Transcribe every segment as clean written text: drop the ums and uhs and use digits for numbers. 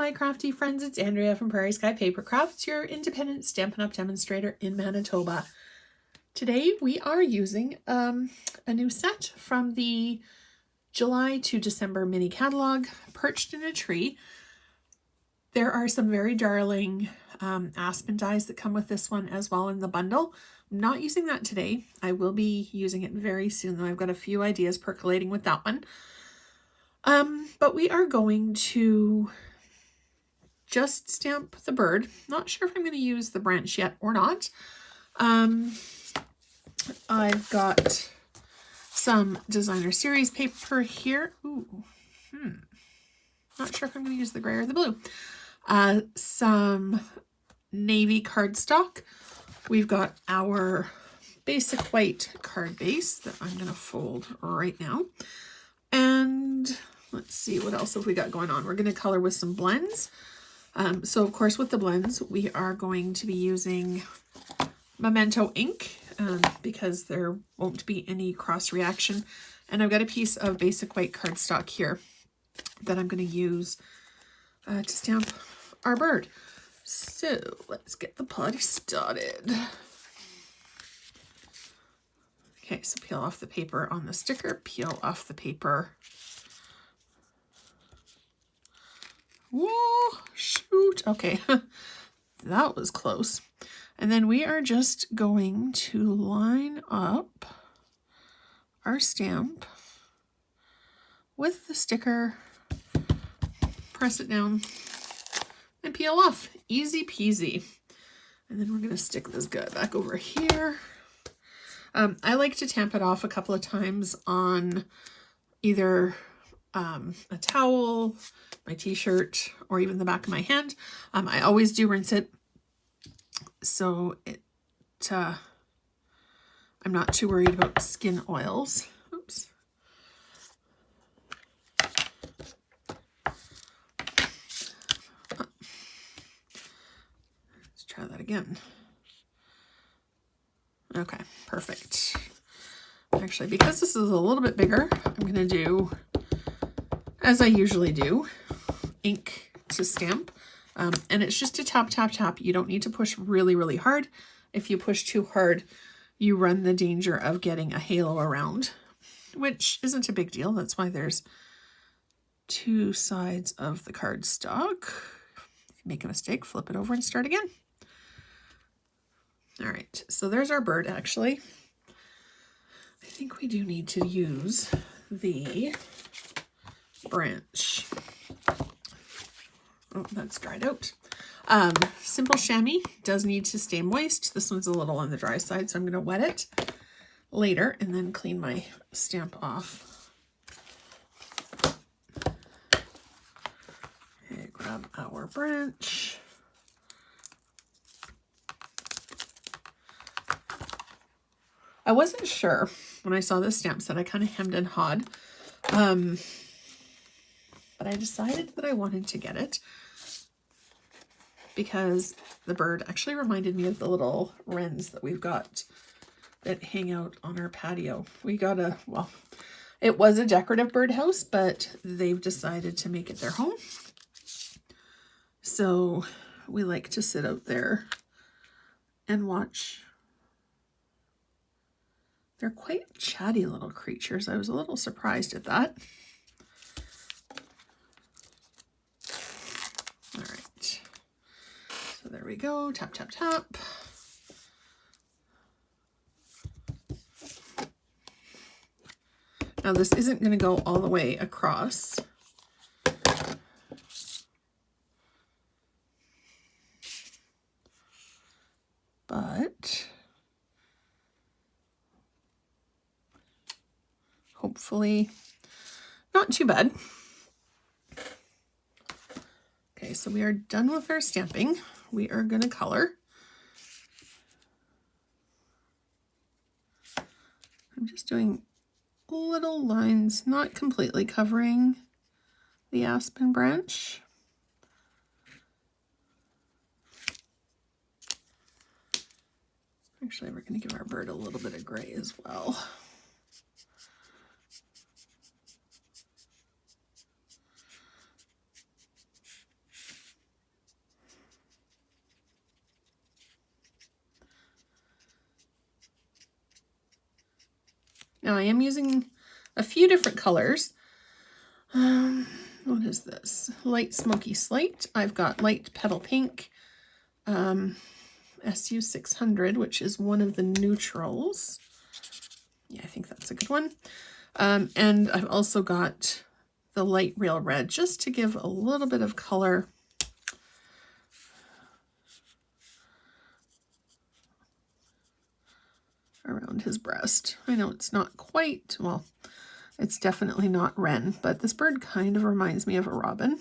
my crafty friends, it's Andrea from Prairie Sky Paper Crafts, your independent Stampin' Up! Demonstrator in Manitoba. Today we are using a new set from the July to December mini catalog, Perched in a Tree. There are some very darling aspen dies that come with this one as well in the bundle. I'm not using that today. I will be using it very soon though. I've got a few ideas percolating with that one. But we are going to just stamp the bird. Not sure if I'm going to use the branch yet or not. I've got some designer series paper here. Ooh, not sure if I'm going to use the gray or the blue. Some navy cardstock. We've got our basic white card base that I'm going to fold right now. And let's see, what else have we got going on? We're going to color with some blends. So of course with the blends, we are going to be using Memento ink because there won't be any cross reaction. And I've got a piece of basic white cardstock here that I'm going to use to stamp our bird. So let's get the party started. Okay, so peel off the paper on the sticker, peel off the paper. Whoa, shoot. Okay, that was close. And then we are just going to line up our stamp with the sticker, press it down, and peel off. Easy peasy. And then we're going to stick this guy back over here. I like to tamp it off a couple of times on either a towel, my t-shirt, or even the back of my hand. I always do rinse it so I'm not too worried about skin oils. Oops. Let's try that again. Okay, perfect. Actually, because this is a little bit bigger, I'm going to do, as I usually do, ink to stamp. And it's just a tap, tap, tap. You don't need to push really, really hard. If you push too hard, you run the danger of getting a halo around, which isn't a big deal. That's why there's two sides of the cardstock. If you make a mistake, flip it over and start again. All right, so there's our bird, actually. I think we do need to use the branch. Oh, that's dried out. Simple chamois does need to stay moist. This one's a little on the dry side, so I'm going to wet it later and then clean my stamp off. Okay, grab our branch. I wasn't sure when I saw this stamp set. I kind of hemmed and hawed. But I decided that I wanted to get it because the bird actually reminded me of the little wrens that we've got that hang out on our patio. We got well, it was a decorative birdhouse, but they've decided to make it their home. So we like to sit out there and watch. They're quite chatty little creatures. I was a little surprised at that. All right. So there we go. Tap, tap, tap. Now this isn't going to go all the way across. But hopefully not too bad. Okay, so we are done with our stamping. We are going to color. I'm just doing little lines, not completely covering the aspen branch. Actually, we're going to give our bird a little bit of gray as well. Now I am using a few different colors. What is this? Light Smoky Slate. I've got Light Petal Pink, SU 600, which is one of the neutrals. Yeah, I think that's a good one. And I've also got the Light Real Red, just to give a little bit of color. Around his breast. I know it's not quite, well, it's definitely not wren, but this bird kind of reminds me of a robin.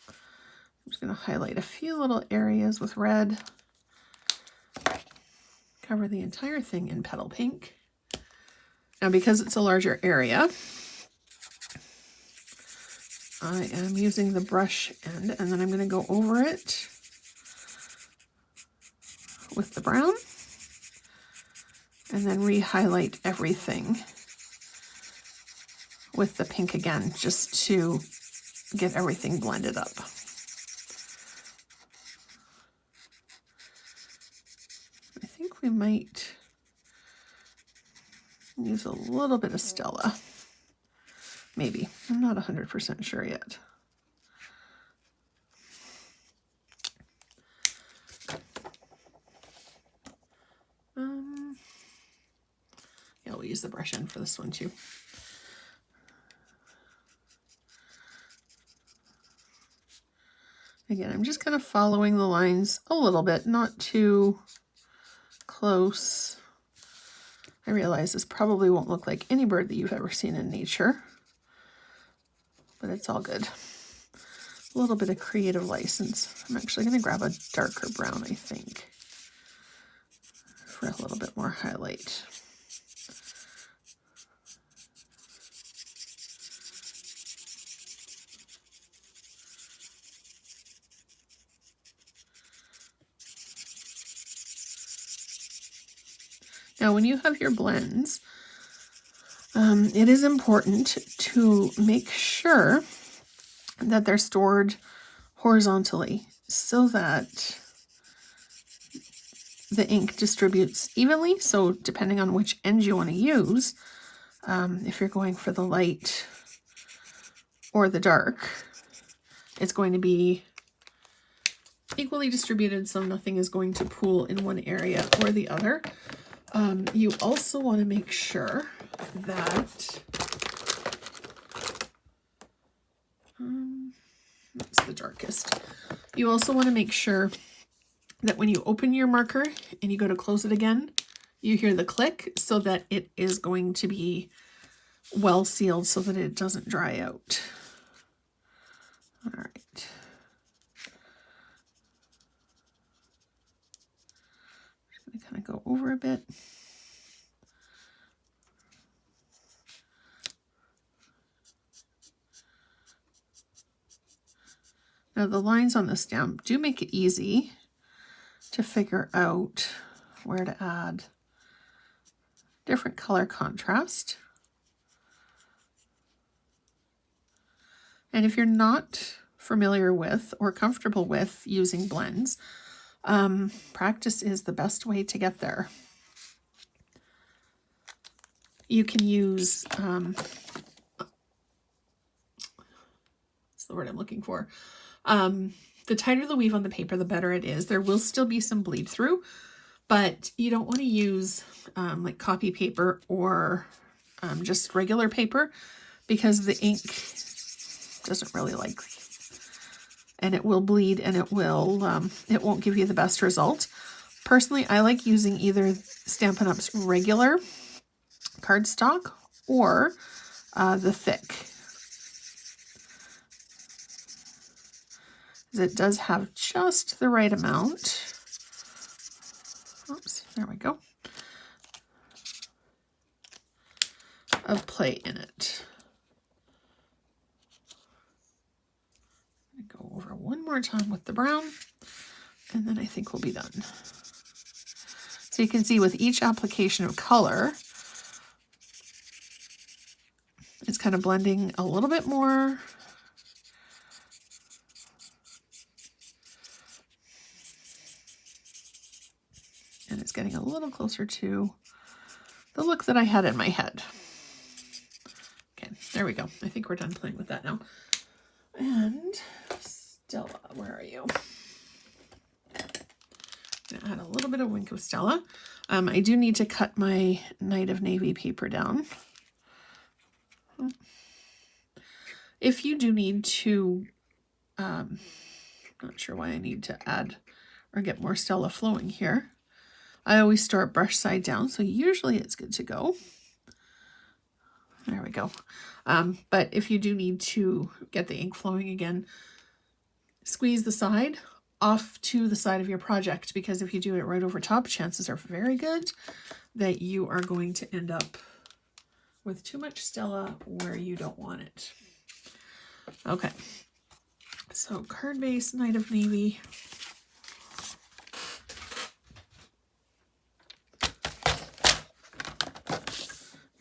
I'm just going to highlight a few little areas with red. Cover the entire thing in petal pink. Now, because it's a larger area, I am using the brush end, and then I'm going to go over it with the brown, and then re-highlight everything with the pink again, just to get everything blended up. I think we might use a little bit of Stella. Maybe. I'm not 100% sure yet. Yeah, we'll use the brush end for this one too. Again, I'm just kind of following the lines a little bit, not too close. I realize this probably won't look like any bird that you've ever seen in nature, but it's all good. A little bit of creative license. I'm actually going to grab a darker brown, I think, for a little bit more highlight. Now, when you have your blends, it is important to make sure that they're stored horizontally so that the ink distributes evenly. So depending on which end you want to use, if you're going for the light or the dark, it's going to be equally distributed, so nothing is going to pool in one area or the other. You also want to make sure that that's the darkest. You also want to make sure that when you open your marker and you go to close it again, you hear the click, so that it is going to be well sealed so that it doesn't dry out. All right. Just going to kind of go over a bit. Now the lines on the stamp do make it easy to figure out where to add different color contrast. And if you're not familiar with or comfortable with using blends, practice is the best way to get there. You can use, what's the word I'm looking for? The tighter the weave on the paper, the better it is. There will still be some bleed through, but you don't want to use like copy paper or just regular paper, because the ink doesn't really like, and it will bleed, and it won't give you the best result. Personally, I like using either Stampin' Up's regular cardstock or the thick. It does have just the right amount. Oops, there we go. Of play in it. I'm going to go over one more time with the brown, and then I think we'll be done. So you can see with each application of color, it's kind of blending a little bit more. And it's getting a little closer to the look that I had in my head. There we go. I think we're done playing with that now. And Stella, where are you? I'm gonna add a little bit of Wink of Stella. I do need to cut my Night of Navy paper down. If you do need to, not sure why I need to add or get more Stella flowing here. I always store it brush side down, so usually it's good to go. There we go. But if you do need to get the ink flowing again, squeeze the side off to the side of your project, because if you do it right over top, chances are very good that you are going to end up with too much Stella where you don't want it. Okay, so card base, Night of Navy.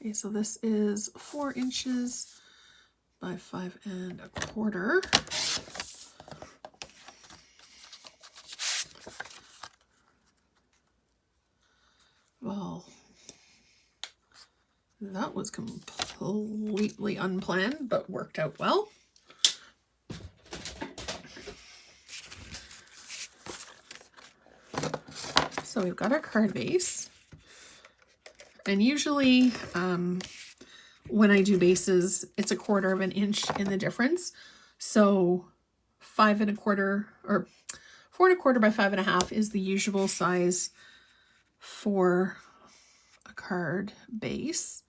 Okay, so this is 4 inches by 5 1/4. Well, that was completely unplanned, but worked out well. So we've got our card base. And usually when I do bases, it's 1/4 inch in the difference. So 5 1/4 or 4 1/4 by 5 1/2 is the usual size for a card base.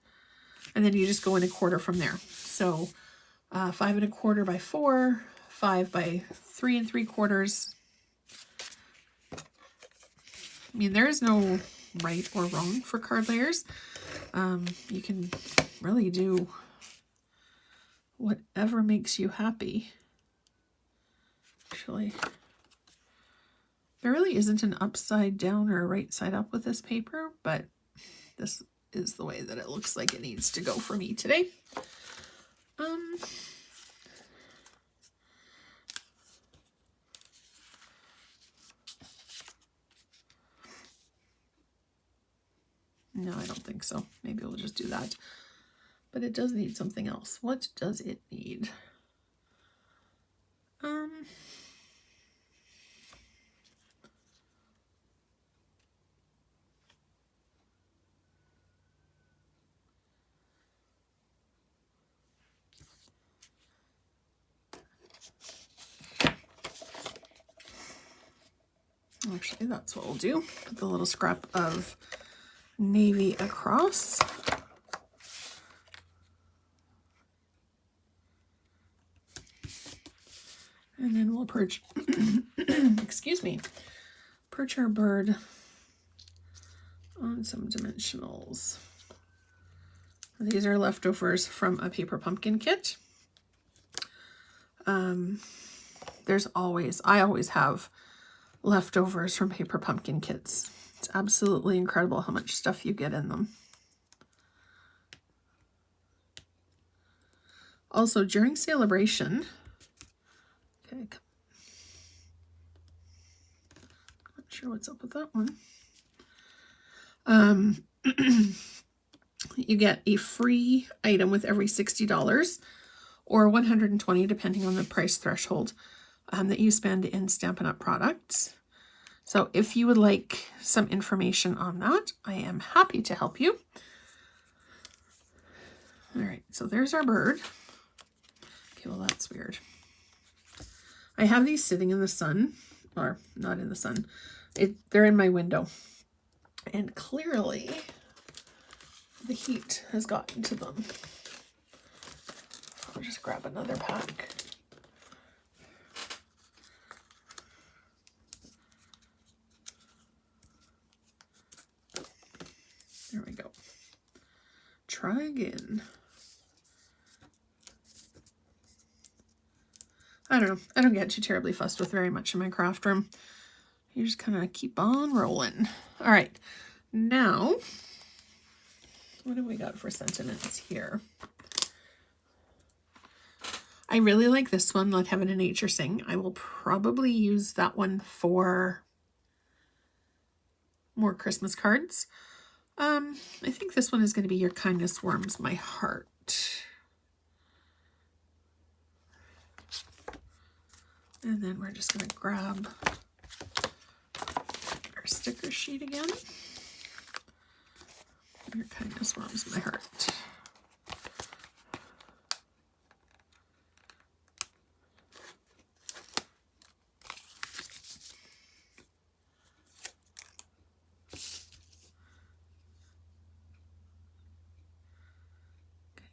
And then you just go in 1/4 from there. So 5 1/4 by 4, 5 by 3 3/4. I mean, there is no right or wrong for card layers. You can really do whatever makes you happy. Actually, there really isn't an upside down or a right side up with this paper, but this is the way that it looks like it needs to go for me today. No, I don't think so. Maybe we'll just do that. But it does need something else. What does it need? Actually, that's what we'll do. Put the little scrap of navy across. And then we'll perch, excuse me, perch our bird on some dimensionals. These are leftovers from a paper pumpkin kit. I always have leftovers from paper pumpkin kits. It's absolutely incredible how much stuff you get in them. Also, during Sale-a-Bration, okay, not sure what's up with that one. You get a free item with every $60 or $120, depending on the price threshold that you spend in Stampin' Up! Products. So if you would like some information on that, I am happy to help you. All right, so there's our bird. Okay, well, that's weird. I have these sitting in the sun, or not in the sun. They're in my window. And clearly, the heat has gotten to them. I'll just grab another pack. There we go. Try again. I don't know. I don't get too terribly fussed with very much in my craft room. You just kind of keep on rolling. All right. Now, what do we got for sentiments here? I really like this one, Let Heaven and Nature Sing. I will probably use that one for more Christmas cards. I think this one is going to be Your Kindness Warms My Heart. And then we're just going to grab our sticker sheet again. Your kindness warms my heart.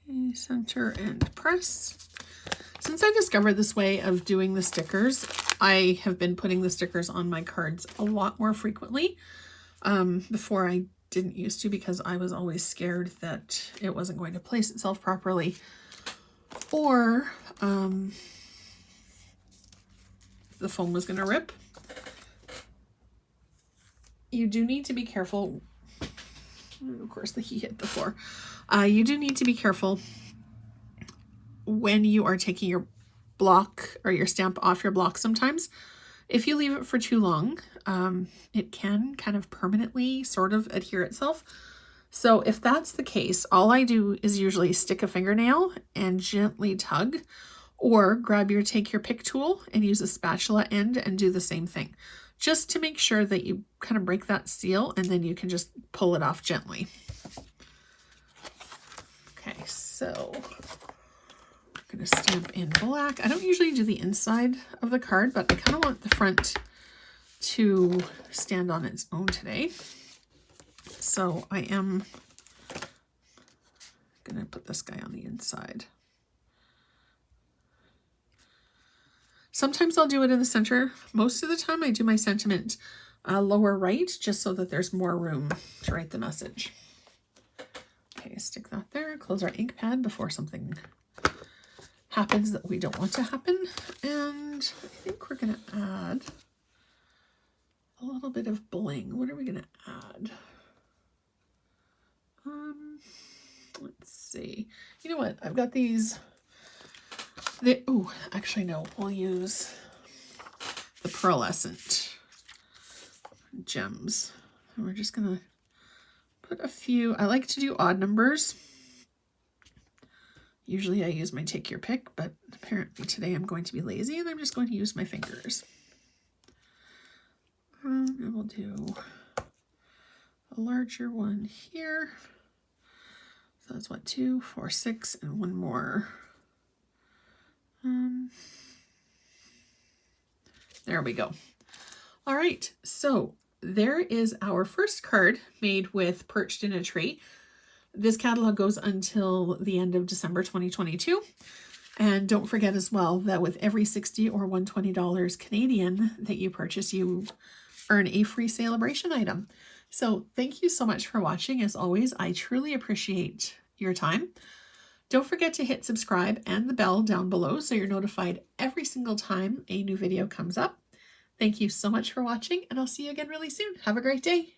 Okay, center and press. Since I discovered this way of doing the stickers, I have been putting the stickers on my cards a lot more frequently. Before I didn't used to, because I was always scared that it wasn't going to place itself properly, or the foam was going to rip. You do need to be careful. Of course, he hit the floor. You do need to be careful when you are taking your block or your stamp off your block sometimes. If you leave it for too long, it can kind of permanently sort of adhere itself. So if that's the case, all I do is usually stick a fingernail and gently tug, or take your pick tool and use a spatula end and do the same thing, just to make sure that you kind of break that seal, and then you can just pull it off gently. Okay, so I'm going to stamp in black. I don't usually do the inside of the card, but I kind of want the front to stand on its own today. So I am going to put this guy on the inside. Sometimes I'll do it in the center. Most of the time I do my sentiment lower right, just so that there's more room to write the message. Okay, stick that there. Close our ink pad before something happens that we don't want to happen. And I think we're going to add a little bit of bling. What are we going to add? Let's see. You know what? I've got these. Oh, actually, no. We'll use the pearlescent gems. And we're just going to put a few. I like to do odd numbers. Usually I use my take your pick, but apparently today I'm going to be lazy and I'm just going to use my fingers. And we'll do a larger one here. So that's what, 2, 4, 6, and one more. There we go. All right, so there is our first card made with Perched in a Tree. This catalog goes until the end of December 2022. And don't forget as well that with every $60 or $120 Canadian that you purchase, you earn a free Sale-a-Bration item. So thank you so much for watching. As always, I truly appreciate your time. Don't forget to hit subscribe and the bell down below so you're notified every single time a new video comes up. Thank you so much for watching, and I'll see you again really soon. Have a great day.